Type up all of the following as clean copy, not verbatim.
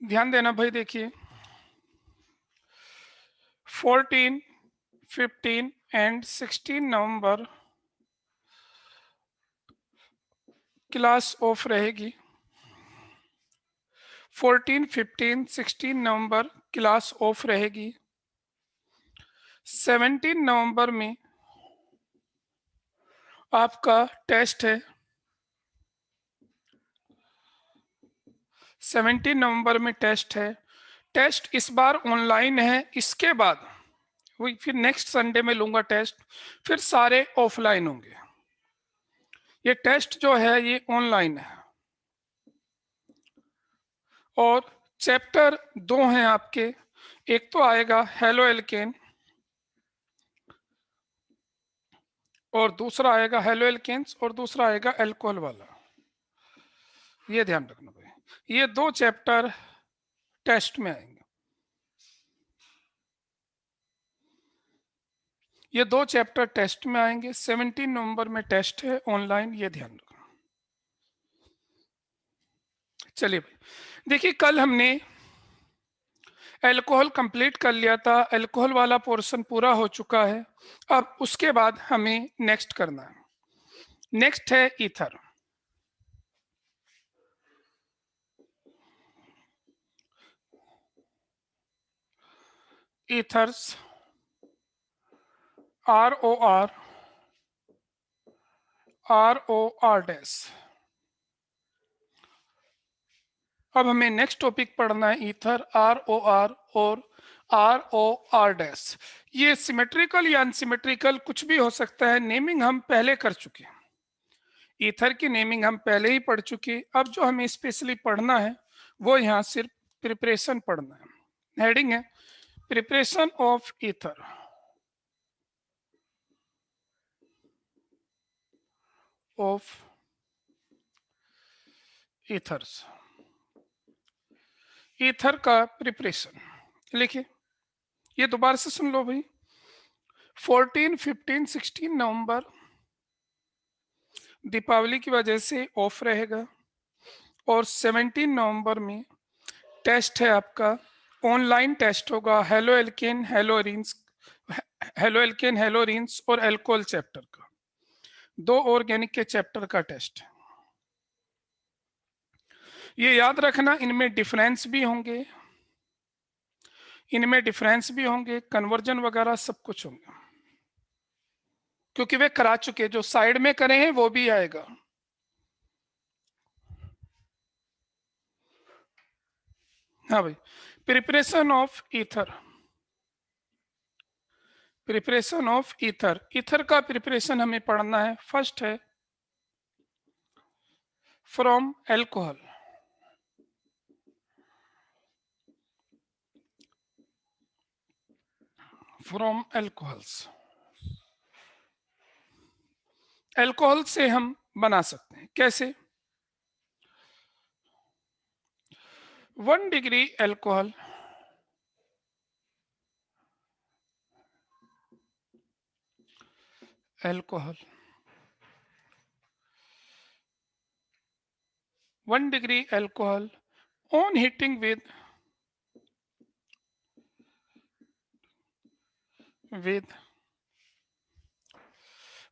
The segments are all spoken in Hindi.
ध्यान देना भाई, देखिए 14, 15 एंड 16 नवंबर क्लास ऑफ रहेगी। 14, 15, 16 नवंबर क्लास ऑफ रहेगी। 17 नवंबर में आपका टेस्ट है। 17 नवंबर में टेस्ट है। टेस्ट इस बार ऑनलाइन है। इसके बाद वही फिर नेक्स्ट संडे में लूंगा टेस्ट, फिर सारे ऑफलाइन होंगे। ये टेस्ट जो है ये ऑनलाइन है। और चैप्टर 2 हैं आपके। एक तो आएगा हेलो एल्केन और दूसरा आएगा हेलो एल्केन्स और दूसरा आएगा एल्कोहल वाला। ये ध्यान रखना भाई, ये दो चैप्टर टेस्ट में आएंगे। ये दो चैप्टर टेस्ट में आएंगे। 17 नवंबर में टेस्ट है ऑनलाइन, ये ध्यान रखना। चलिए भाई, देखिए कल हमने अल्कोहल कंप्लीट कर लिया था। अल्कोहल वाला पोर्शन पूरा हो चुका है। अब उसके बाद हमें नेक्स्ट करना है। नेक्स्ट है ईथर। Ethers ROR dash. अब हमें नेक्स्ट टॉपिक पढ़ना है ईथर ROR और ROR डैश। ये सिमेट्रिकल या अनसिमेट्रिकल कुछ भी हो सकता है। नेमिंग हम पहले कर चुके हैं। ईथर की नेमिंग हम पहले ही पढ़ चुके। अब जो हमें स्पेशली पढ़ना है वो यहाँ सिर्फ प्रिपरेशन पढ़ना है। हेडिंग है preparation of ether. Of ethers, ether का प्रिपरेशन लिखिए। ये दोबारा से सुन लो भाई। 14, 15, 16 नवंबर दीपावली की वजह से ऑफ रहेगा और 17 नवंबर में टेस्ट है आपका। ऑनलाइन टेस्ट होगा हेलो एल्केन हेलोरीन्स और एल्कोहल चैप्टर का। दो ऑर्गेनिक के चैप्टर का टेस्ट है। ये याद रखना, इनमें डिफरेंस भी होंगे, कन्वर्जन वगैरह सब कुछ होंगे, क्योंकि वे करा चुके। जो साइड में करे हैं वो भी आएगा। हाँ भाई, preparation of ether. Preparation of ether, ether का प्रिपरेशन हमें पढ़ना है। फर्स्ट है from alcohol. From alcohols, alcohol से हम बना सकते हैं। कैसे? 1 degree alcohol alcohol 1 degree alcohol on heating with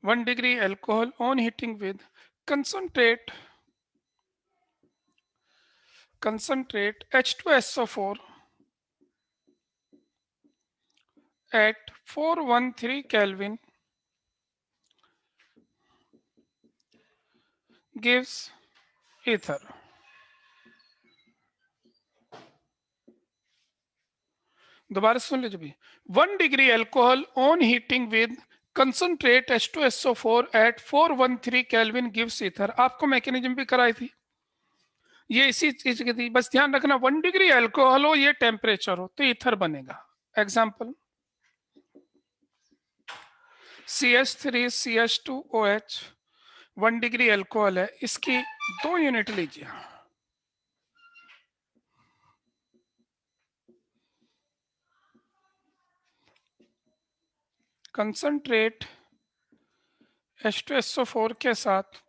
1 degree alcohol on heating with concentrate H2SO4 at 413 Kelvin gives ether। दोबारा सुन लीजिए भी। 1 degree alcohol on heating with concentrate H2SO4 at 413 kelvin gives ether. आपको मैकेनिज्म भी कराई थी, ये इसी चीज की थी। बस ध्यान रखना 1 डिग्री एल्कोहल हो, ये टेम्परेचर हो, तो ईथर बनेगा। एग्जाम्पल CH3CH2OH 1 डिग्री एल्कोहल है, इसकी 2 यूनिट लीजिए। कंसंट्रेट H2SO4 के साथ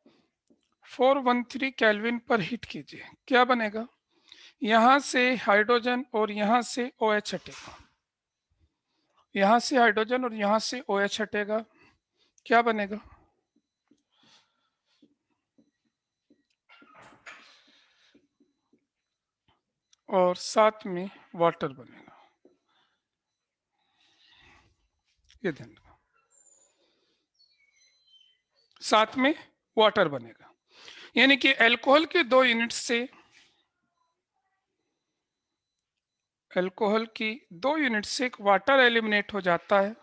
413 केल्विन पर हीट कीजिए, क्या बनेगा? यहां से हाइड्रोजन और यहां से OH हटेगा, यहां से हाइड्रोजन और यहां से OH हटेगा, क्या बनेगा? और साथ में वाटर बनेगा, ये ध्यान रखना, साथ में वाटर बनेगा। यानी कि अल्कोहल के 2 यूनिट से, अल्कोहल की 2 यूनिट से एक वाटर एलिमिनेट हो जाता है,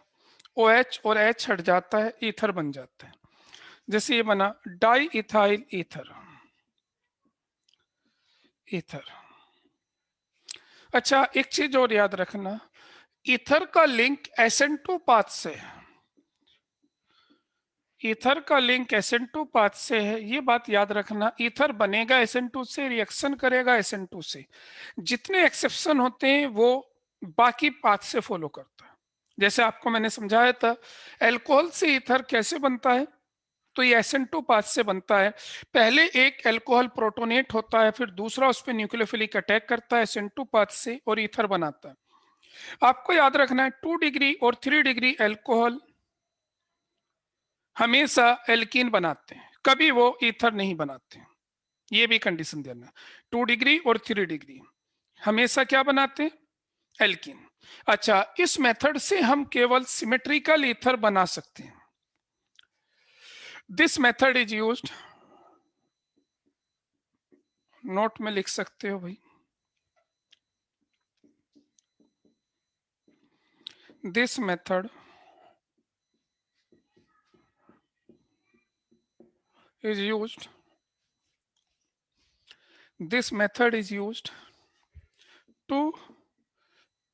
OH और H हट जाता है, ईथर बन जाता है। जैसे ये बना डाई इथाइल ईथर, ईथर। अच्छा, एक चीज और याद रखना, ईथर का लिंक SN2 पाथ से है, ईथर का लिंक SN2 पाथ से है, ये बात याद रखना। ईथर बनेगा SN2 से, रिएक्शन करेगा SN2 से। जितने एक्सेप्शन होते हैं वो बाकी पाथ से फॉलो करता है। जैसे आपको मैंने समझाया था, अल्कोहल से ईथर कैसे बनता है, तो ये SN2 पाथ से बनता है। पहले एक अल्कोहल प्रोटोनेट होता है, फिर दूसरा उस पर न्यूक्लियोफिलिक अटैक करता है SN2 पाथ से और ईथर बनाता है। आपको याद रखना है 2 डिग्री और 3 डिग्री अल्कोहल हमेशा एल्कीन बनाते हैं, कभी वो ईथर नहीं बनाते। ये भी कंडीशन देना, 2 डिग्री और 3 डिग्री हमेशा क्या बनाते हैं? एल्कीन। अच्छा, इस मेथड से हम केवल सिमेट्रिकल ईथर बना सकते हैं। This method is used, note में लिख सकते हो भाई, this method is used, this method is used to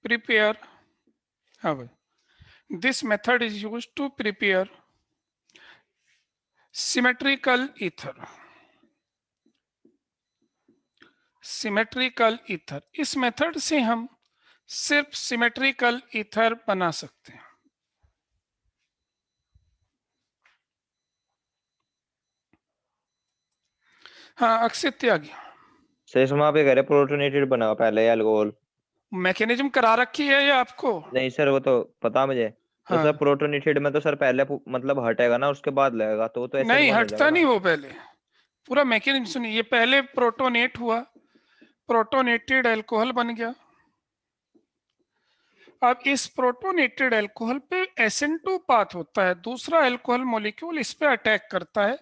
prepare, this method is used to prepare symmetrical ether, symmetrical ether. इस मेथड से हम सिर्फ सिमेट्रिकल ईथर बना सकते हैं। हाँ, अक्षित त्यागी, सही समय आप ये कह रहे प्रोटोनेटेड बना पहले अल्कोहल। मैकेनिज्म करा रखी है ये आपको? नहीं सर, वो तो पता मुझे। तो सर हाँ, प्रोटोनेटेड में तो सर पहले मतलब हटेगा ना, उसके बाद लगेगा, तो वो तो एसिड नहीं बंद हो जाएगा हटता ना। नहीं वो, पहले पूरा मैकेनिज्म सुनिए। ये पहले प्रोटोनेट हुआ, प्रोटोनेटेड अल्कोहल बन गया। अब इस प्रोटोनेटेड अल्कोहल पे SN2 पाथ होता है, दूसरा अल्कोहल मॉलिक्यूल इस पे अटैक करता है,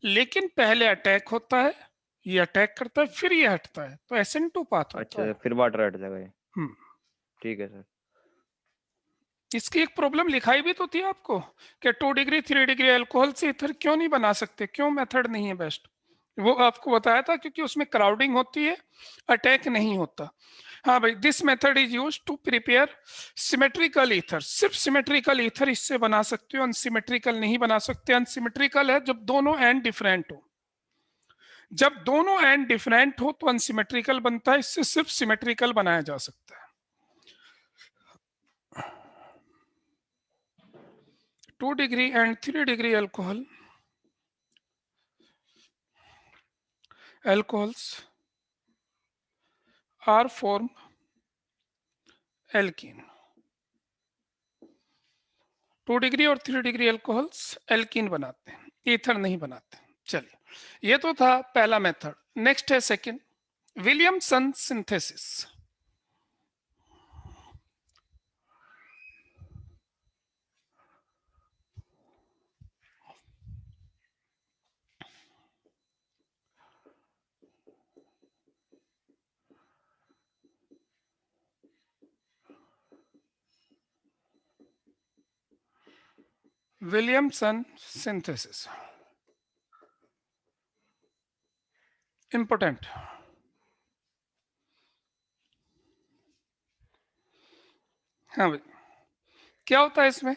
लेकिन पहले अटैक होता है, ये अटैक करता है, फिर ये हटता है, तो SN2 पाथ होता अच्छा, है। फिर वाटर हट जाएगा ये। हम्म। ठीक है सर। इसकी एक प्रॉब्लम लिखाई भी तो थी आपको कि 2 डिग्री 3 डिग्री अल्कोहल से इथर क्यों नहीं बना सकते, क्यों मेथड नहीं है बेस्ट? वो आपको बताया था क्योंकि उसमें क्राउडिंग होती है, अटैक नहीं होता। हाँ भाई, this method is use to prepare symmetrical ether. सिर्फ सिमेट्रिकल ईथर इससे बना सकते हो, अनसिमेट्रिकल नहीं बना सकते। अनसिमेट्रिकल है जब दोनों एंड डिफरेंट हो, जब दोनों एंड डिफरेंट हो तो अनसिमेट्रिकल बनता है, इससे सिर्फ सिमेट्रिकल बनाया जा सकता है। 2 degree and 3 degree alcohols are form alkene। 2 degree और 3 डिग्री अल्कोहल्स एल्कीन बनाते हैं, ईथर नहीं बनाते। चलिए, ये तो था पहला मेथड। नेक्स्ट है second, Williamson synthesis. Williamson synthesis important. हाँ भाई, क्या होता है इसमें?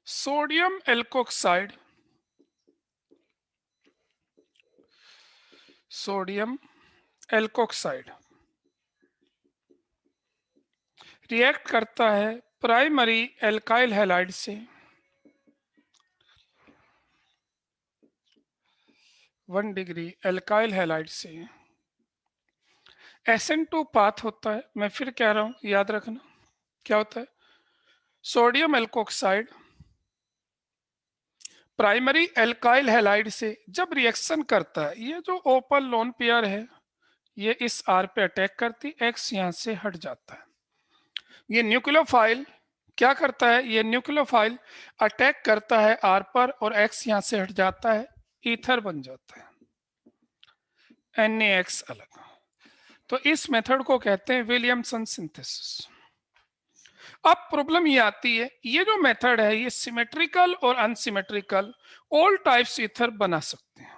Sodium alkoxide, sodium alkoxide react करता है प्राइमरी एल्काइल हैलाइड से 1 डिग्री एल्काइल हैलाइड से SN2 पाथ होता है, मैं फिर कह रहा हूं, याद रखना क्या होता है। Sodium alkoxide primary alkyl halide से जब रिएक्शन करता है, ये जो ओपन लोन पेयर है ये इस R पे अटैक करती, X यहां से हट जाता है। ये न्यूक्लियोफाइल क्या करता है, ये न्यूक्लियोफाइल अटैक करता है R पर और X यहां से हट जाता है, ईथर बन जाता है, NaX अलग। तो इस मेथड को कहते हैं विलियमसन सिंथेसिस। अब प्रॉब्लम ये आती है, ये जो मेथड है ये सिमेट्रिकल और अनसिमेट्रिकल ऑल टाइप्स ईथर बना सकते हैं।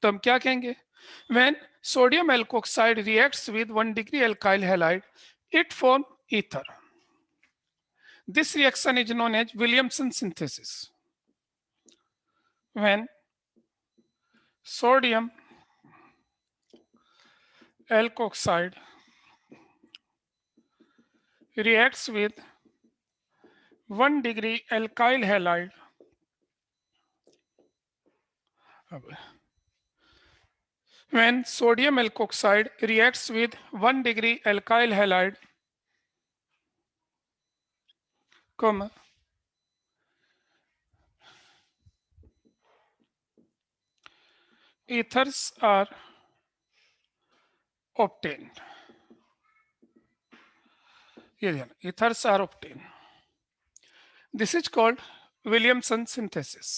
तो हम क्या कहेंगे, when sodium alkoxide reacts with 1 degree alkyl halide it form ether. This reaction is known as Williamson synthesis. When sodium alkoxide reacts with 1 degree alkyl halide, when sodium alkoxide reacts with 1 degree alkyl halide, comma, ethers are obtained. Ethers are obtained. This is called Williamson synthesis.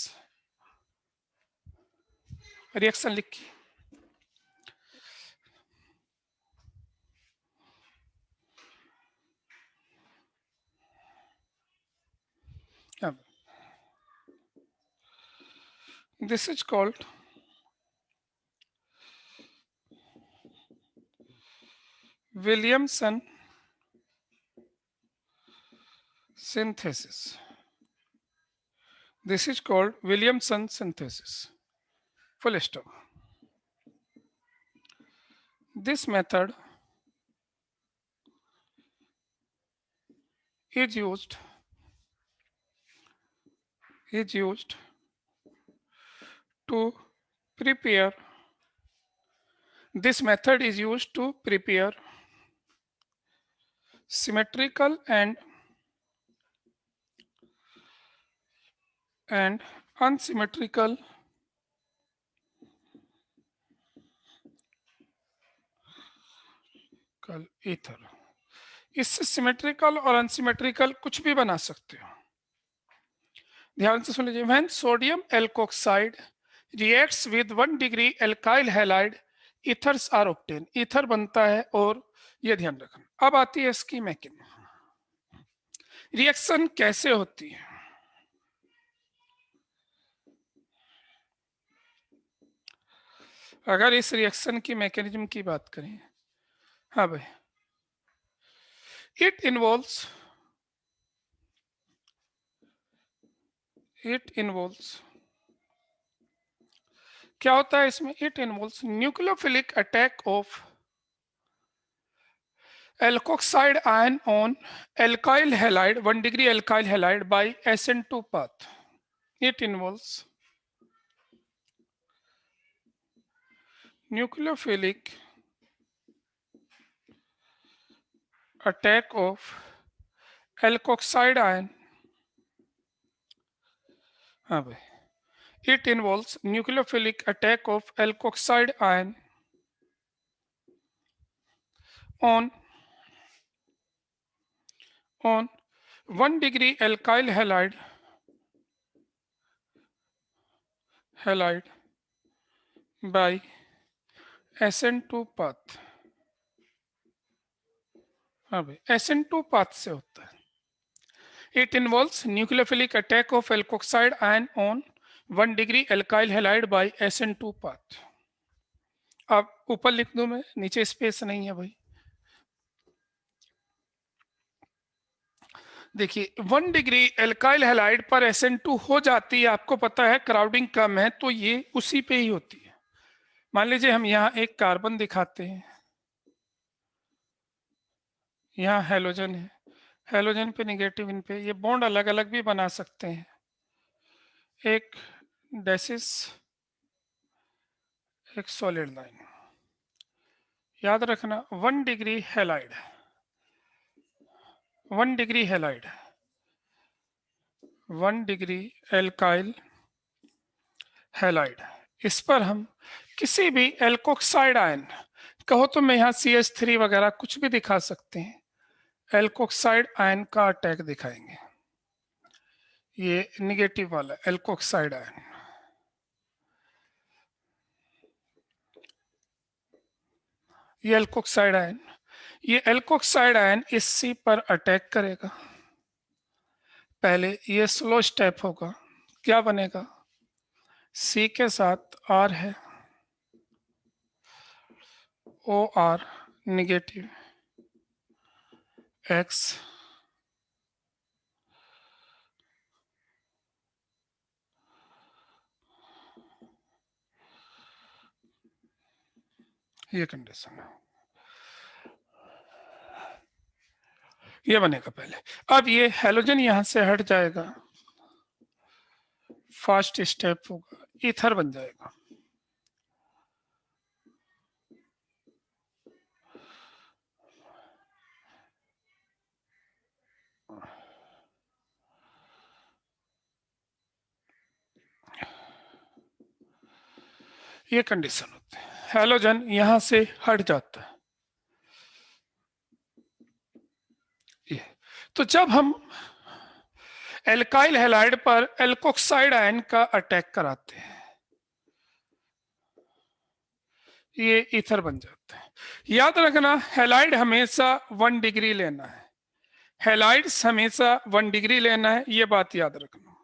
Reaction लिखिए। This is called Williamson synthesis. This is called Williamson synthesis. Full stop. This method is used to prepare. This method is used to prepare symmetrical and unsymmetrical ether. इससे सिमेट्रिकल और अनसिमेट्रिकल कुछ भी बना सकते हो। ध्यान से सुन लीजिए, when sodium alkoxide reacts with 1 degree alkyl halide ethers are obtain, ether बनता है। और ये ध्यान रखना। अब आती है इसकी मैकेनिज्म, रिएक्शन कैसे होती है। अगर इस रिएक्शन की मैकेनिज्म की बात करें, हाँ भाई, इट इन्वॉल्व्स क्या होता है इसमें, it involves nucleophilic attack of alkoxide ion on alkyl halide 1 degree alkyl halide by SN2 path. It involves nucleophilic attack of alkoxide ion. It involves nucleophilic attack of alkoxide ion on 1 degree alkyl halide by SN2 path. SN2 path से होता है। It involves nucleophilic attack of alkoxide ion on 1 degree alkyl halide by SN2 path. अब ऊपर लिख दूं मैं, नीचे स्पेस नहीं है भाई। देखिए 1 डिग्री एल्काइल हैलाइड पर SN2 हो जाती है, आपको पता है क्राउडिंग कम है तो ये उसी पे ही होती है। मान लीजिए हम यहाँ एक कार्बन दिखाते हैं, यहाँ हेलोजन है, हेलोजन पे निगेटिव, इन पे ये बॉन्ड अलग अलग भी बना सकते हैं। एक डैसिस, एक सॉलिड लाइन, याद रखना 1 degree halide, 1 degree halide, 1 degree alkyl halide. इस पर हम किसी भी एल्कोक्साइड आयन, कहो तो मैं यहाँ CH3 वगैरह कुछ भी दिखा सकते हैं, एल्कोक्साइड आयन का अटैक दिखाएंगे। ये निगेटिव वाला एल्कोक्साइड आयन, ये एल्कोक्साइड आयन, ये एल्कोक्साइड आयन इस C पर अटैक करेगा। पहले ये स्लो स्टेप होगा, क्या बनेगा, C के साथ R है, OR निगेटिव, X ये कंडीशन है, ये बनेगा पहले। अब ये हैलोजन यहां से हट जाएगा, फर्स्ट स्टेप होगा, ईथर बन जाएगा। ये कंडीशन होती है, हैलोजन यहां से हट जाता है। ये तो जब हम एल्काइल हैलाइड पर एल्कोक्साइड आयन का अटैक कराते हैं, ये ईथर बन जाता है। याद रखना हैलाइड हमेशा 1 डिग्री लेना है, हैलाइड्स हमेशा 1 डिग्री लेना है, ये बात याद रखना।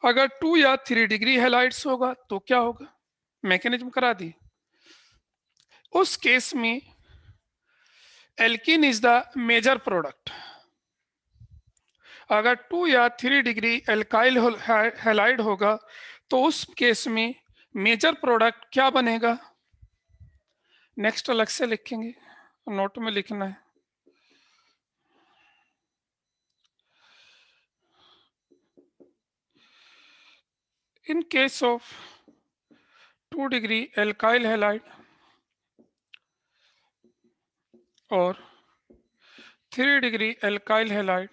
अगर 2 या 3 डिग्री हैलाइड्स होगा तो क्या होगा, मैकेनिज्म करा दी। उस केस में alkene is the major product. अगर 2 या 3 डिग्री एल्काइल हैलाइड होगा तो उस केस में मेजर प्रोडक्ट क्या बनेगा, नेक्स्ट अलग से लिखेंगे, नोट में लिखना है। In case of 2 degree alkyl halide और 3 डिग्री एल्काइल हैलाइड,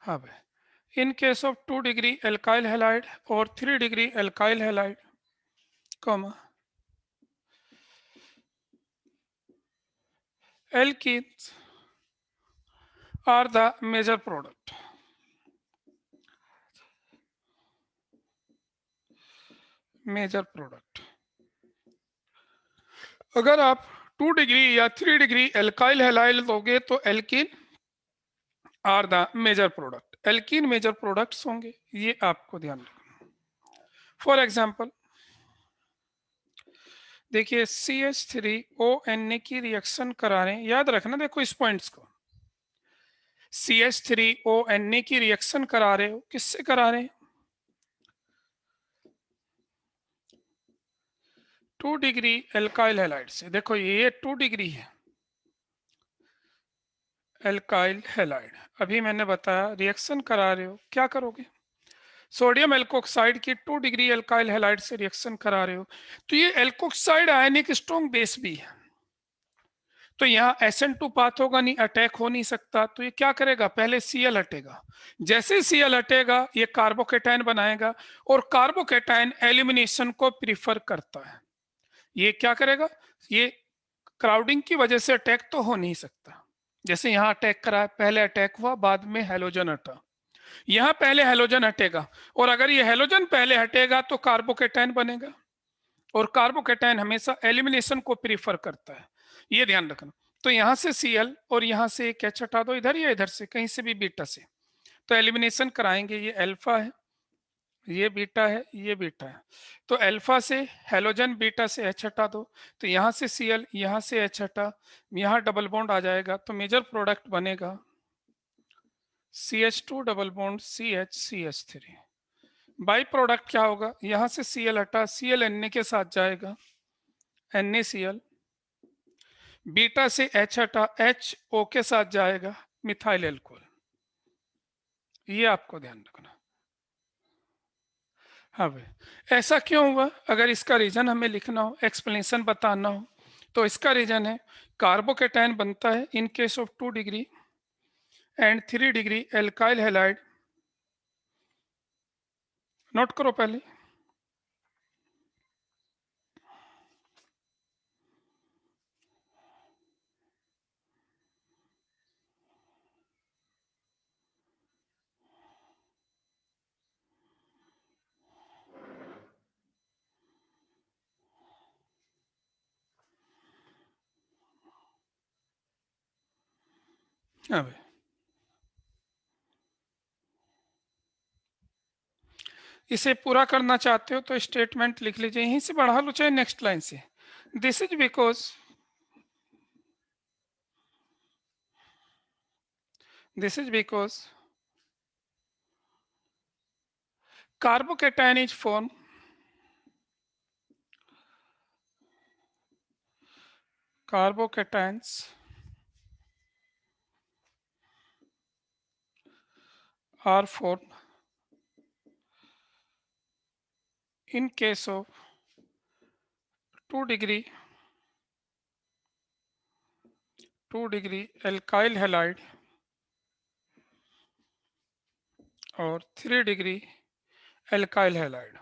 हाँ भाई, in case of 2 degree alkyl halide और 3 degree alkyl halide, comma alkenes are the major product। Major product. अगर आप 2 डिग्री या 3 डिग्री एल्काइल हैलाइड लोगे तो alkene are the major product, alkene major products होंगे, ये आपको ध्यान रखना। फॉर एग्जांपल देखिए CH3ONA की रिएक्शन करा रहे हैं, याद रखना देखो इस पॉइंट्स को, CH3ONA की रिएक्शन करा रहे हो, किससे करा रहे हैं, 2 डिग्री एल्काइल हैलाइड से। देखो ये 2 डिग्री है एल्काइल हैलाइड, अभी मैंने बताया रिएक्शन करा रहे हो, क्या करोगे, सोडियम एल्कोक्साइड की 2 डिग्री एल्काइल हैलाइड से रिएक्शन करा रहे हो, तो ये एल्कोक्साइड आयन एक स्ट्रॉन्ग बेस भी है, तो यहाँ SN2 पाथ होगा नहीं, अटैक हो नहीं सकता, तो ये क्या करेगा, पहले Cl हटेगा, जैसे Cl हटेगा ये कार्बोकेटाइन बनाएगा, और कार्बोकेटाइन एलिमिनेशन को प्रीफर करता है। ये क्या करेगा, ये क्राउडिंग की वजह से अटैक तो हो नहीं सकता, जैसे यहाँ अटैक करा, पहले अटैक हुआ बाद में हैलोजन हटा, यहाँ पहले हैलोजन हटेगा, और अगर ये हैलोजन पहले हटेगा तो कार्बोकेटाइन बनेगा, और कार्बोकेटाइन हमेशा एलिमिनेशन को प्रीफर करता है, ये ध्यान रखना। तो यहाँ से Cl और यहाँ से एक H हटा दो, इधर या इधर से कहीं से भी बीटा से, तो एलिमिनेशन कराएंगे, ये अल्फा है, ये बीटा है, ये बीटा है, तो अल्फा से हैलोजन, बीटा से H हटा दो, तो यहाँ से Cl, यहाँ से H हटा, यहाँ डबल बॉन्ड आ जाएगा, तो मेजर प्रोडक्ट बनेगा CH2 double bond CH3। By product क्या होगा, यहाँ से Cl हटा, Cl Na के साथ जाएगा, NaCl, बीटा से H हटा, H O के साथ जाएगा, मिथाइल एल्कोहल, ये आपको ध्यान रखना। हाँ भाई, ऐसा क्यों हुआ? अगर इसका रीजन हमें लिखना हो, एक्सप्लेनेशन बताना हो, तो इसका रीजन है कार्बोकेटाइन बनता है in case of 2 degree and 3 degree alkyl halide. Note करो पहले। हाँ भाई, इसे पूरा करना चाहते हो तो स्टेटमेंट लिख लीजिए, यहीं से बढ़ा लो चाहे नेक्स्ट लाइन से। This is because, this is because carbocation is formed carbocations are formed in case of 2 degree alkyl halide और 3 डिग्री alkyl halide।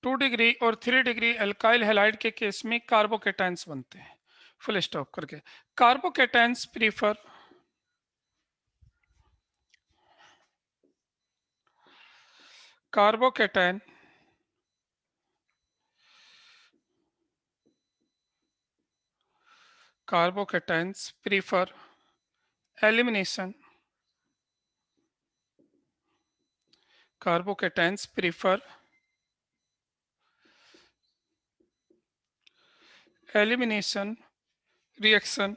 2 डिग्री और 3 डिग्री alkyl halide के केस में कार्बोकेटाइंस बनते हैं। फुल स्टॉप करके। Carbocations prefer carbocation carbocations prefer elimination, carbocations prefer elimination reaction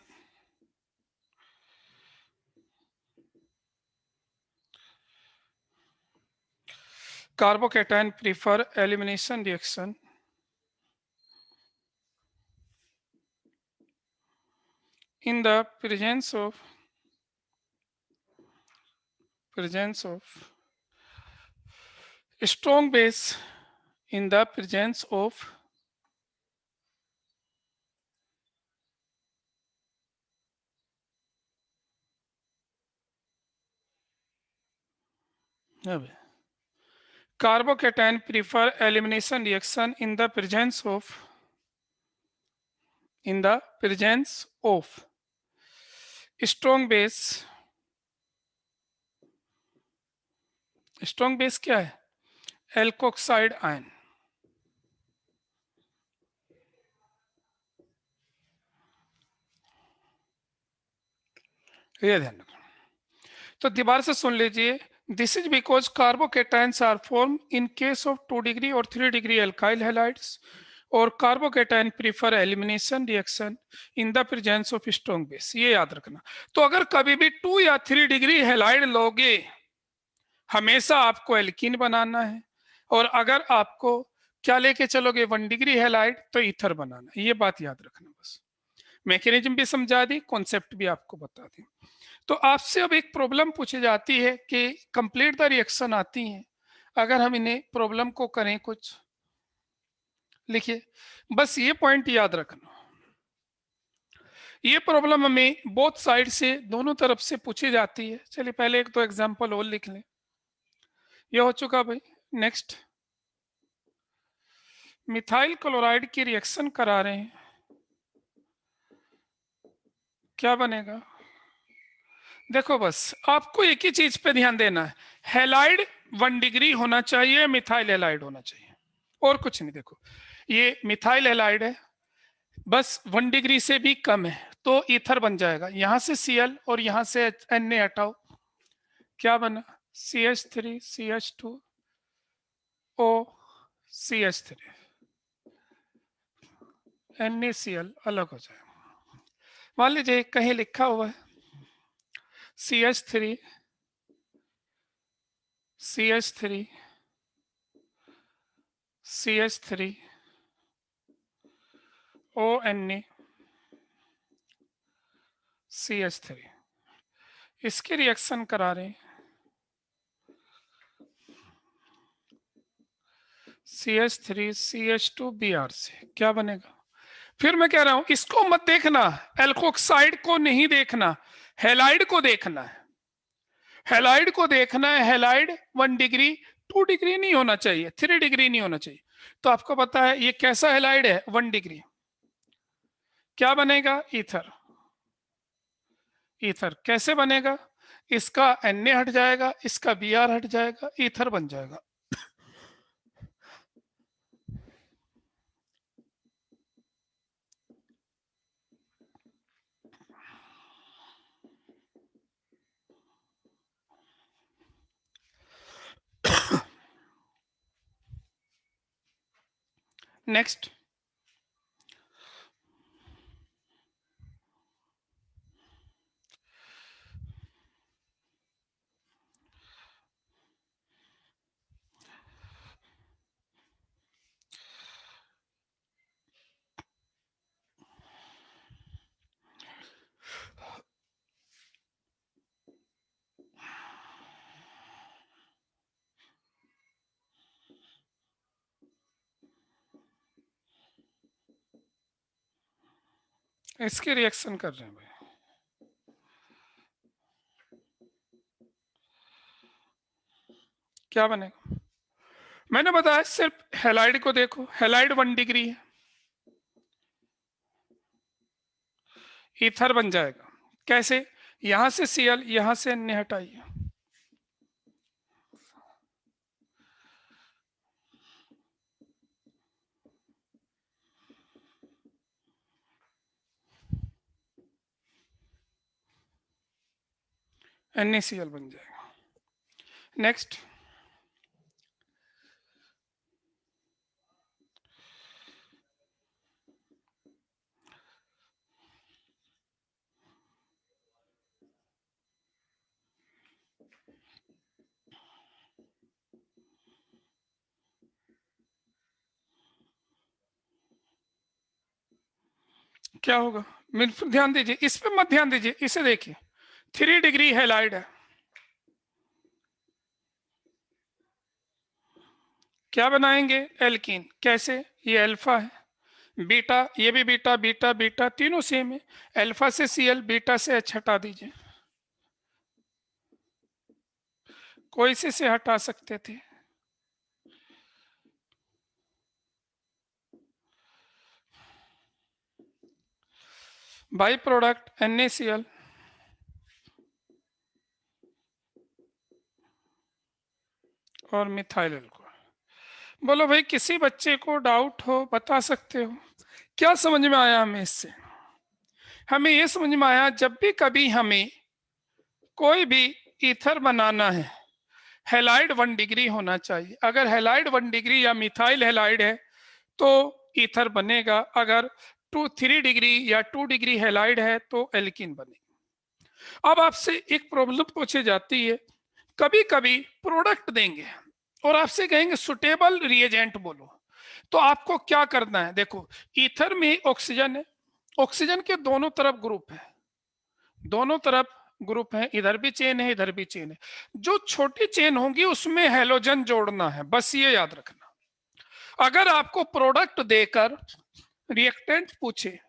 carbocation prefer elimination reaction in the presence of strong base, in the presence of carbocation prefer elimination reaction in the presence of strong base। Strong base क्या है? Alkoxide ion. ये ध्यान रखना। तो दोबारा से सुन लीजिए। This is because carbocations are form in case of 2 degree और 3 डिग्री एल्काइल हैलाइड्स और carbocation prefer elimination reaction in the presence of strong base. ये याद रखना। तो अगर कभी भी 2 या 3 डिग्री हैलाइड लोगे, हमेशा आपको एल्कीन बनाना है, और अगर आपको क्या लेके चलोगे 1 डिग्री हैलाइड तो ईथर बनाना है। ये बात याद रखना बस। मैकेनिज्म भी समझा दी, कॉन्सेप्ट भी आपको बता दी। तो आपसे अब एक प्रॉब्लम पूछी जाती है कि कंप्लीट द रिएक्शन आती है, अगर हम इन्हें प्रॉब्लम को करें कुछ, लिखिए बस ये पॉइंट याद रखना। ये प्रॉब्लम हमें बोथ साइड से, दोनों तरफ से पूछी जाती है। चलिए पहले एक दो एग्जांपल और लिख लें। ये हो चुका भाई। नेक्स्ट, मिथाइल क्लोराइड की रिएक्शन करा रहे हैं, क्या बनेगा? देखो बस आपको एक ही चीज पे ध्यान देना है, हैलाइड 1 डिग्री होना चाहिए, मिथाइल हैलाइड होना चाहिए, और कुछ नहीं। देखो ये मिथाइल हैलाइड है, बस 1 डिग्री से भी कम है तो ईथर बन जाएगा। यहां से Cl और यहां से Na हटाओ, क्या बना? CH3 CH2 O CH3 NaCl अलग हो जाएगा। मान लीजिए कहीं लिखा हुआ है CH3 CH3 CH3 ONa CH3, इसकी रिएक्शन करा रहे हैं। CH3CH2 Br से क्या बनेगा? फिर मैं कह रहा हूं इसको मत देखना, एल्कोक्साइड को नहीं देखना, हेलाइड को देखना है। हेलाइड को देखना है। हेलाइड 1 डिग्री 2 डिग्री नहीं होना चाहिए, 3 डिग्री नहीं होना चाहिए। तो आपको पता है ये कैसा हेलाइड है? 1 डिग्री। क्या बनेगा? ईथर। ईथर कैसे बनेगा? इसका Na हट जाएगा, इसका Br हट जाएगा, ईथर बन जाएगा। नेक्स्ट, इसके रिएक्शन कर रहे हैं भाई। क्या बनेगा? मैंने बताया सिर्फ हेलाइड को देखो, हेलाइड 1 डिग्री है, ईथर बन जाएगा। कैसे? यहां से Cl, यहां से Na हटाइए, NaCl बन जाएगा। नेक्स्ट, क्या होगा? ध्यान दीजिए, इस पे मत ध्यान दीजिए, इसे देखिए, 3 डिग्री हेलाइड है। क्या बनाएंगे? एल्कीन। कैसे? ये अल्फा है, बीटा, ये भी बीटा, बीटा बीटा तीनों सेम है। अल्फा से Cl, बीटा से H हटा दीजिए, कोई से हटा सकते थे। बाई प्रोडक्ट NaCl और मिथाइल अल्कोहल। बोलो भाई, किसी बच्चे को डाउट हो बता सकते हो? क्या समझ में आया हमें इससे? हमें ये समझ में आया, जब भी कभी हमें कोई भी ईथर बनाना है, हेलाइड 1 डिग्री होना चाहिए। अगर हेलाइड 1 डिग्री या मिथाइल हेलाइड है तो ईथर बनेगा, अगर 3 डिग्री या 2 डिग्री हेलाइड है तो एल्कीन बनेगा। अब आपसे एक प्रॉब्लम पूछी जाती है, कभी कभी प्रोडक्ट देंगे और आपसे कहेंगे सुटेबल रिएजेंट बोलो, तो आपको क्या करना है? देखो, ईथर में ऑक्सीजन है, ऑक्सीजन के दोनों तरफ ग्रुप है, दोनों तरफ ग्रुप है, इधर भी चेन है, इधर भी चेन है। जो छोटी चेन होगी उसमें हेलोजन जोड़ना है, बस ये याद रखना। अगर आपको प्रोडक्ट देकर रिएक्टेंट पूछे,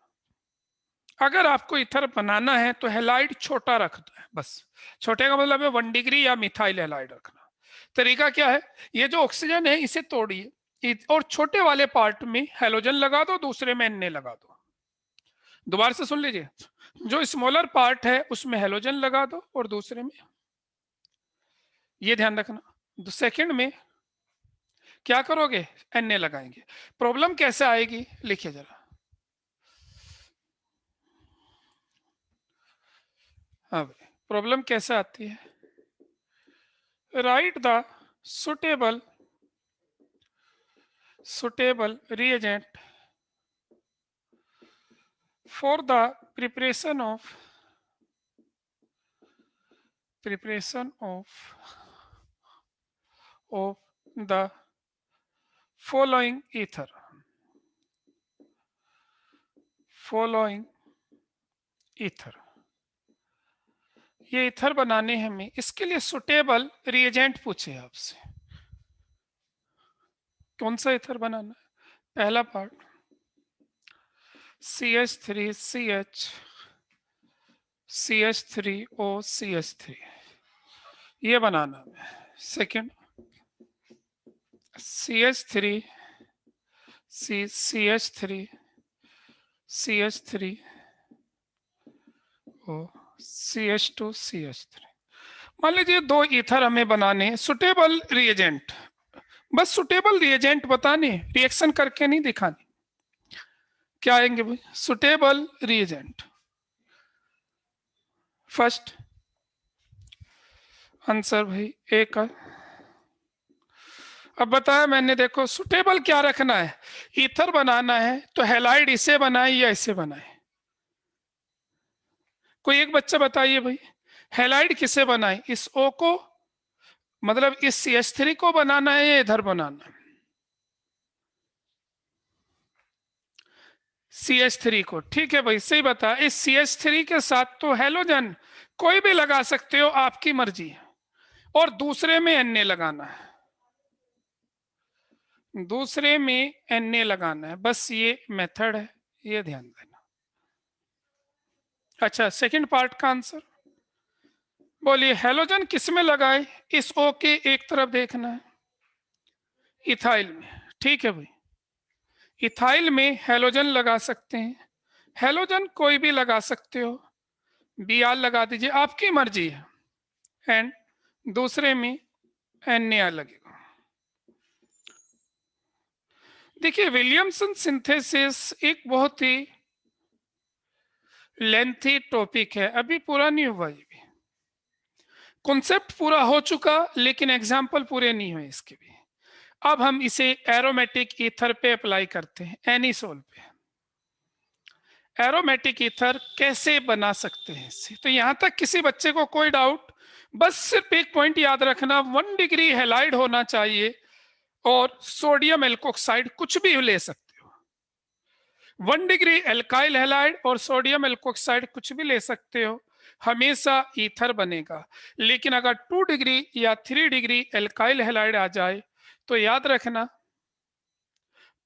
अगर आपको इथर बनाना है तो हेलाइड छोटा रखना है, बस। छोटे का मतलब है 1 डिग्री या मिथाइल हेलाइड रखना। तरीका क्या है? ये जो ऑक्सीजन है इसे तोड़िए और छोटे वाले पार्ट में हेलोजन लगा दो, दूसरे में Na लगा दो। दोबारा से सुन लीजिए, जो स्मॉलर पार्ट है उसमें हेलोजन लगा दो और दूसरे में, ये ध्यान रखना। सेकंड में क्या करोगे? Na लगाएंगे। प्रॉब्लम कैसे आएगी लिखिए जरा। हाँ भाई, प्रॉब्लम कैसे आती है? Right the suitable reagent for the preparation of the following ether ये ईथर बनाने हमें, इसके लिए सुटेबल रिएजेंट पूछे आपसे। कौन सा ईथर बनाना है? पहला पार्ट CH3CH CH3O CH3 ये बनाना है। Second CH3 CH3 CH3 O CH2 CH3। मान लीजिए दो ईथर हमें बनाने, सुटेबल रिएजेंट, बस सुटेबल रिएजेंट बताने, रिएक्शन करके नहीं दिखाने। क्या आएंगे भाई? Suitable reagent. फर्स्ट आंसर भाई ए का। अब बताया मैंने, देखो सुटेबल क्या रखना है, ईथर बनाना है तो हैलाइड इसे बनाए या इसे बनाए? कोई एक बच्चा बताइए भाई, हैलाइड किसे बनाए, इस O को, मतलब इस CH3 को बनाना है या इधर बनाना है? CH3 को। ठीक है भाई, सही बता। इस CH3 के साथ तो हैलोजन कोई भी लगा सकते हो, आपकी मर्जी है। और दूसरे में Na लगाना है, दूसरे में Na लगाना है, बस ये मेथड है, ये ध्यान देना। अच्छा, सेकंड पार्ट का आंसर बोलिए, हैलोजन किस में लगाए? इस O के एक तरफ देखना है, इथाइल में। ठीक है भाई, इथाइल में हैलोजन लगा सकते हैं, हैलोजन कोई भी लगा सकते हो, Br लगा दीजिए, आपकी मर्जी है। एंड दूसरे में Na लगेगा। देखिए, विलियमसन सिंथेसिस एक बहुत ही लेंथी टॉपिक है, अभी पूरा नहीं हुआ, ये भी कॉन्सेप्ट पूरा हो चुका लेकिन एग्जाम्पल पूरे नहीं हुए इसके भी। अब हम इसे एरोमेटिक ईथर पे अप्लाई करते हैं, एनिसोल पे। एरोमेटिक ईथर कैसे बना सकते हैं इससे? तो यहां तक किसी बच्चे को कोई डाउट? बस सिर्फ एक पॉइंट याद रखना, 1 डिग्री हैलाइड होना चाहिए और सोडियम एल्कोक्साइड कुछ भी ले सकते हो। 1 डिग्री एल्काइल हैलाइड और सोडियम एल्कोक्साइड कुछ भी ले सकते हो, हमेशा ईथर बनेगा। लेकिन अगर 2 डिग्री या 3 डिग्री एल्काइल हैलाइड आ जाए तो याद रखना,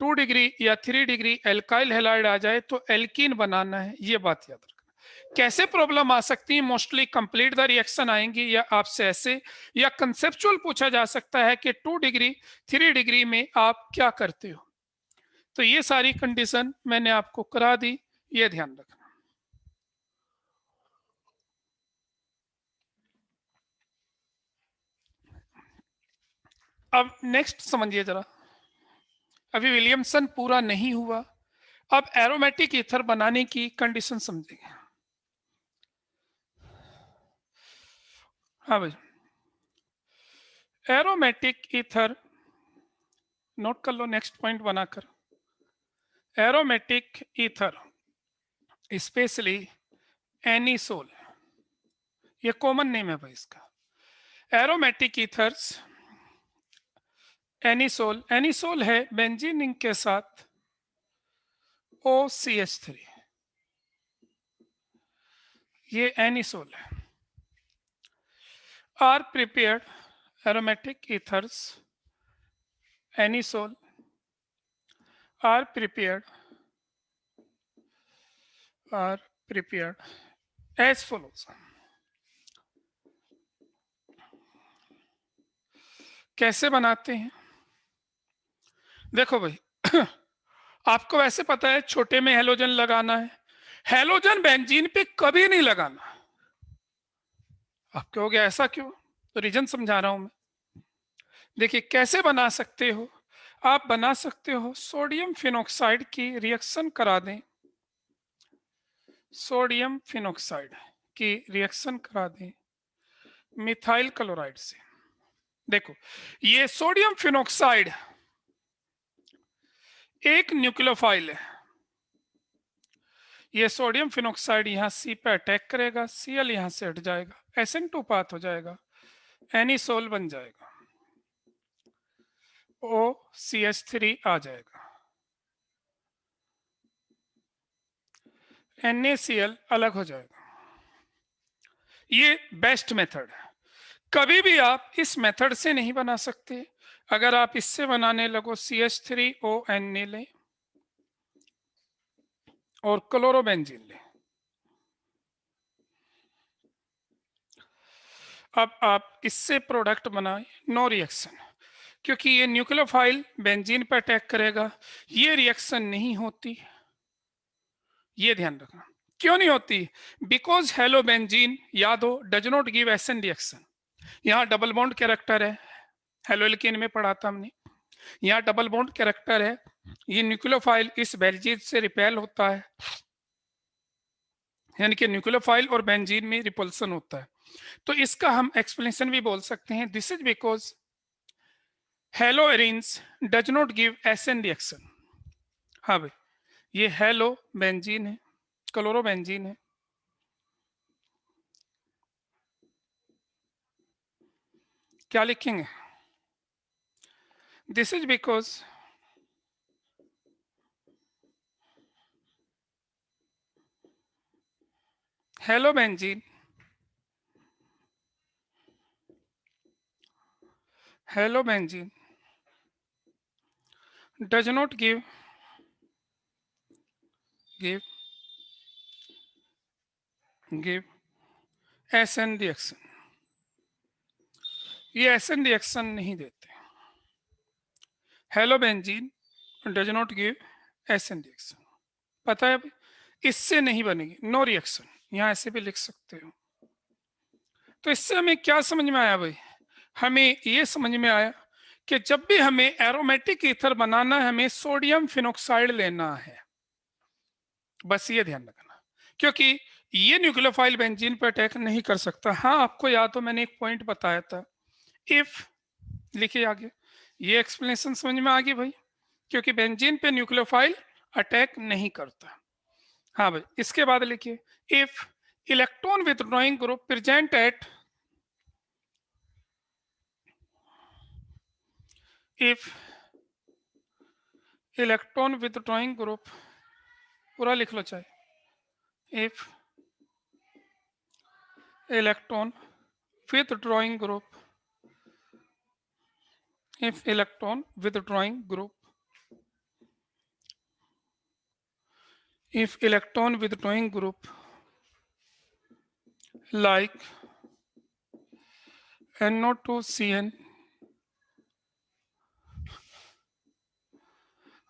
2 डिग्री या 3 डिग्री एल्काइल हैलाइड आ जाए तो एल्कीन बनाना है, ये बात याद रखना। कैसे प्रॉब्लम आ सकती है? मोस्टली कंप्लीट द रिएक्शन आएंगी, या आपसे ऐसे या कंसेप्चुअल पूछा जा सकता है कि 2 डिग्री 3 डिग्री में आप क्या करते हो। तो ये सारी कंडीशन मैंने आपको करा दी, ये ध्यान रखना। अब नेक्स्ट समझिए जरा, अभी विलियमसन पूरा नहीं हुआ, अब एरोमेटिक ईथर बनाने की कंडीशन समझेंगे। हाँ भाई, एरोमेटिक ईथर नोट कर लो, नेक्स्ट पॉइंट बनाकर। एरोमेटिक ईथर स्पेशली एनिसोल, ये कॉमन नेम है भाई इसका। एरोमेटिक ईथर्स, एनिसोल, एनिसोल है बेंजीन रिंग के साथ OCH3, ये एनिसोल है। Are prepared aromatic ethers, anisole, are prepared as follows. कैसे बनाते हैं? देखो भाई आपको वैसे पता है छोटे में हेलोजन लगाना है, हेलोजन बेंजीन पे कभी नहीं लगाना। आप कहोगे ऐसा क्यों? तो रीजन समझा रहा हूं मैं। देखिए कैसे बना सकते हो, आप बना सकते हो सोडियम फिनॉक्साइड की रिएक्शन करा दें, सोडियम फिनॉक्साइड की रिएक्शन करा दें मिथाइल क्लोराइड से। देखो ये सोडियम फिनॉक्साइड एक न्यूक्लियोफाइल है, ये सोडियम फिनॉक्साइड यहाँ C पे अटैक करेगा, Cl यहाँ से हट जाएगा, SN2 पाथ हो जाएगा, एनिसोल बन जाएगा, OCH3 आ जाएगा, NaCl अलग हो जाएगा। ये बेस्ट मेथड है, कभी भी आप इस मेथड से नहीं बना सकते। अगर आप इससे बनाने लगो CH3ON ले और क्लोरोबेंजीन ले, अब आप इससे प्रोडक्ट बनाए, नो रिएक्शन, क्योंकि ये न्यूक्लियोफाइल बेंजीन पर अटैक करेगा, ये रिएक्शन नहीं होती, ये ध्यान रखना। क्यों नहीं होती? बिकॉज हेलो बेंजीन, याद हो, does not give SN reaction. यहाँ डबल बॉन्ड कैरेक्टर है, हेलो एल्केन में पढ़ा था हमने, यहाँ डबल बॉन्ड कैरेक्टर है, ये न्यूक्लियोफाइल इस बेंजीन से रिपेल होता है, यानी कि न्यूक्लियोफाइल और बेंजीन में रिपल्सन होता है। तो इसका हम एक्सप्लेनेशन भी बोल सकते हैं, this is because halo arenes does not give SN reaction. हाँ भाई, ये हेलो बेंजीन है, क्लोरोबेंजीन है, क्या लिखेंगे? This is because hello benzene does not give SN reaction, ये SN रिएक्शन नहीं देते। Hello benzene does not give SN reaction, पता है, इससे नहीं बनेगी, नो रिएक्शन, यहाँ ऐसे भी लिख सकते हो। तो इससे हमें क्या समझ में आया भाई? हमें ये समझ में आया कि जब भी हमें एरोमेटिक ईथर बनाना है, हमें सोडियम फिनोक्साइड लेना है, बस ये ध्यान रखना, क्योंकि ये न्यूक्लियोफाइल बेंजीन पर अटैक नहीं कर सकता। हाँ, आपको याद हो मैंने एक पॉइंट बताया था, इफ, लिखिए आगे, ये एक्सप्लेनेशन समझ में आ गई भाई, क्योंकि बेंजीन पे न्यूक्लियोफाइल अटैक नहीं करता। हाँ भाई, इसके बाद लिखिए, if electron withdrawing group present at, if electron withdrawing group, पूरा लिख लो चाहे, if electron withdrawing group, if electron withdrawing group, if electron withdrawing group like NO2CN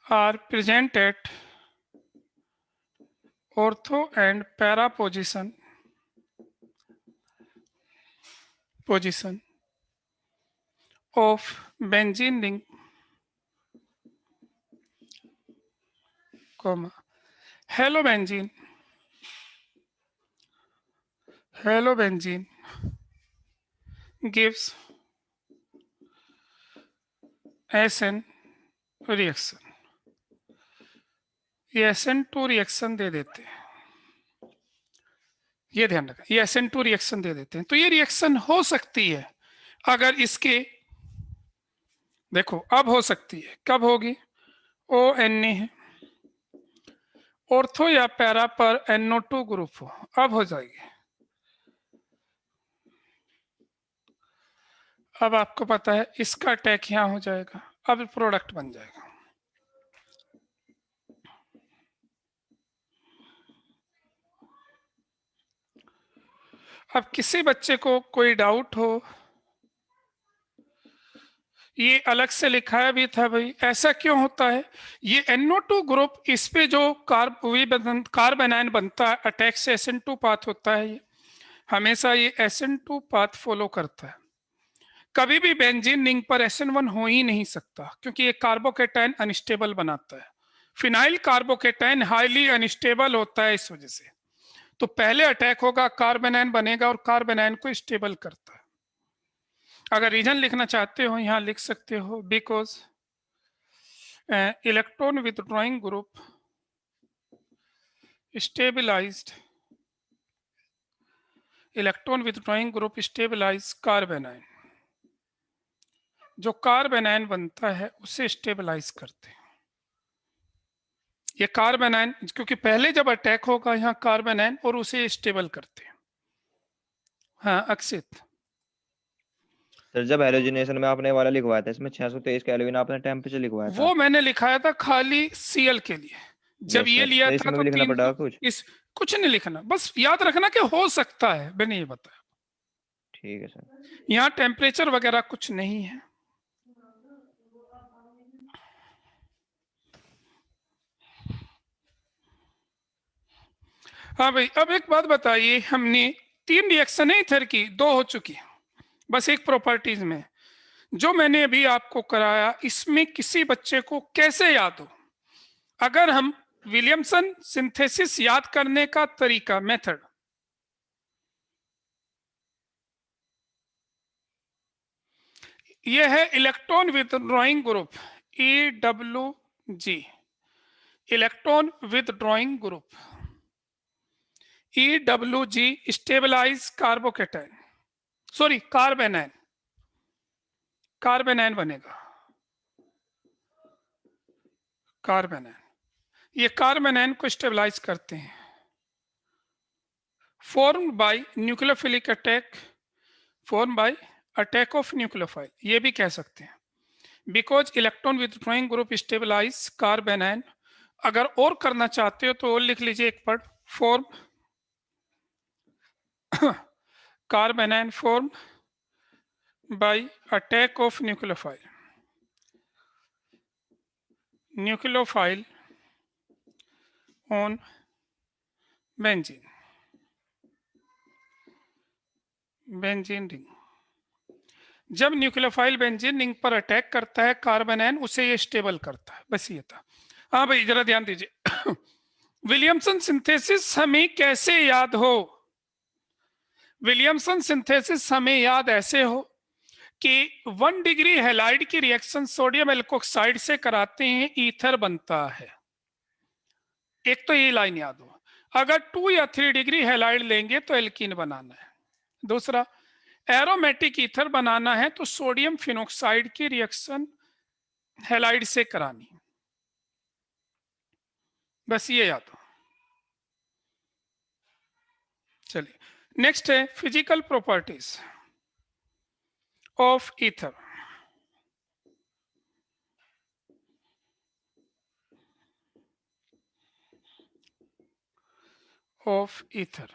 are present at ortho and para position of benzene ring, comma, halobenzene gives SN reaction, ये SN2 रिएक्शन दे देते हैं, ये ध्यान रखना, ये SN2 रिएक्शन दे देते हैं। तो ये रिएक्शन हो सकती है अगर इसके, देखो अब हो सकती है, कब होगी? ONA है, ऑर्थो या पैरा पर NO2 ग्रुप हो, अब हो जाएगी। अब आपको पता है इसका अटैक यहां हो जाएगा, अब प्रोडक्ट बन जाएगा। अब किसी बच्चे को कोई डाउट हो, ये अलग से लिखाया भी था भाई, ऐसा क्यों होता है? ये NO2 ग्रुप, इस पे जो कार्बन आयन बनता है, अटैक से SN2 पाथ होता है, ये हमेशा ये SN2 पाथ फॉलो करता है। कभी भी बेंजीन रिंग पर SN1 हो ही नहीं सकता, क्योंकि ये कार्बोकेटाइन अनस्टेबल बनाता है, फिनाइल कार्बोकेटाइन हाईली अनस्टेबल होता है, इस वजह से। तो पहले अटैक होगा, कार्बन आयन बनेगा और कार्बन आयन को स्टेबल करता है। अगर रीजन लिखना चाहते हो यहां लिख सकते हो, because electron withdrawing group stabilised, electron withdrawing group stabilise carbon ion, जो कार्बन आयन बनता है उसे स्टेबलाइज करते हैं। ये कार्बन आयन, क्योंकि पहले जब अटैक होगा यहाँ कार्बन आयन, और उसे स्टेबल करते हैं। हाँ अक्षित, सर जब हेलोजिनेशन में आपने वाला लिखवाया था, इसमें 623 केल्विन आपने टेम्परेचर लिखवाया था। वो मैंने लिखाया था खाली सीएल के लिए। जब यस ये सर, लिया तो था इसमें तो भी लिखना तीन, पड़ेगा कुछ। इस कुछ नहीं लिखना, बस याद रखना कि हो सकता है, मैंने ये बताया। ठीक है सर। यहाँ टेम्परेचर वगैरह कुछ नहीं है। हाँ भाई, अब एक बात बताइए, हमने 3 रिएक्शन है इथर की, 2 हो चुकी, बस एक प्रॉपर्टीज में। जो मैंने अभी आपको कराया, इसमें किसी बच्चे को कैसे याद हो? अगर हम विलियमसन सिंथेसिस याद करने का तरीका, मेथड, ये है electron withdrawing group, EWG, electron withdrawing group, EWG stabilise carbocation, sorry carbanion, carbanion बनेगा, कार्बेनाइन। ये कार्बेनाइन को स्टेबलाइज करते हैं, formed by nucleophilic attack, form by attack of nucleophile, ये भी कह सकते हैं। Because electron withdrawing group stabilise carbanion. अगर और करना चाहते हो तो और लिख लीजिए एक पढ़, form कार्बेनाइन form by attack of nucleophile, nucleophile on benzene, benzene ring. जब न्यूक्लियोफाइल बेंजीन रिंग पर अटैक करता है कार्बेनाइन, उसे ये स्टेबल करता है, बस ये था। हाँ भाई जरा ध्यान दीजिए। विलियमसन सिंथेसिस हमें कैसे याद हो? विलियमसन सिंथेसिस हमें याद ऐसे हो कि 1 डिग्री हैलाइड की रिएक्शन सोडियम एल्कोक्साइड से कराते हैं, ईथर बनता है। एक तो ये लाइन याद हो। अगर 2 या 3 डिग्री हैलाइड लेंगे तो एल्कीन बनाना है। दूसरा, एरोमेटिक ईथर बनाना है तो सोडियम फिनोक्साइड की रिएक्शन हैलाइड से करानी, बस ये याद हो। चलिए, नेक्स्ट है physical properties of ether. Of ether,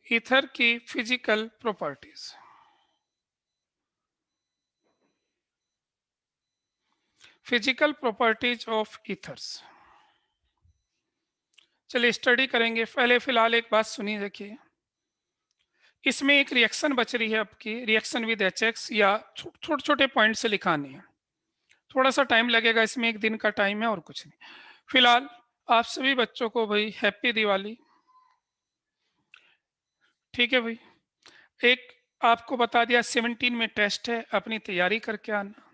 ether की physical properties. Physical properties of ethers, चलिए स्टडी करेंगे। पहले फिलहाल एक बात सुनिए, देखिए इसमें एक रिएक्शन बच रही है आपकी, रिएक्शन विद HX, या छोटे छोटे पॉइंट से लिखानी है। थोड़ा सा टाइम लगेगा इसमें, 1 दिन का टाइम है और कुछ नहीं। फिलहाल आप सभी बच्चों को भाई हैप्पी दिवाली। ठीक है भाई, एक आपको बता दिया 17 में टेस्ट है, अपनी तैयारी करके आना।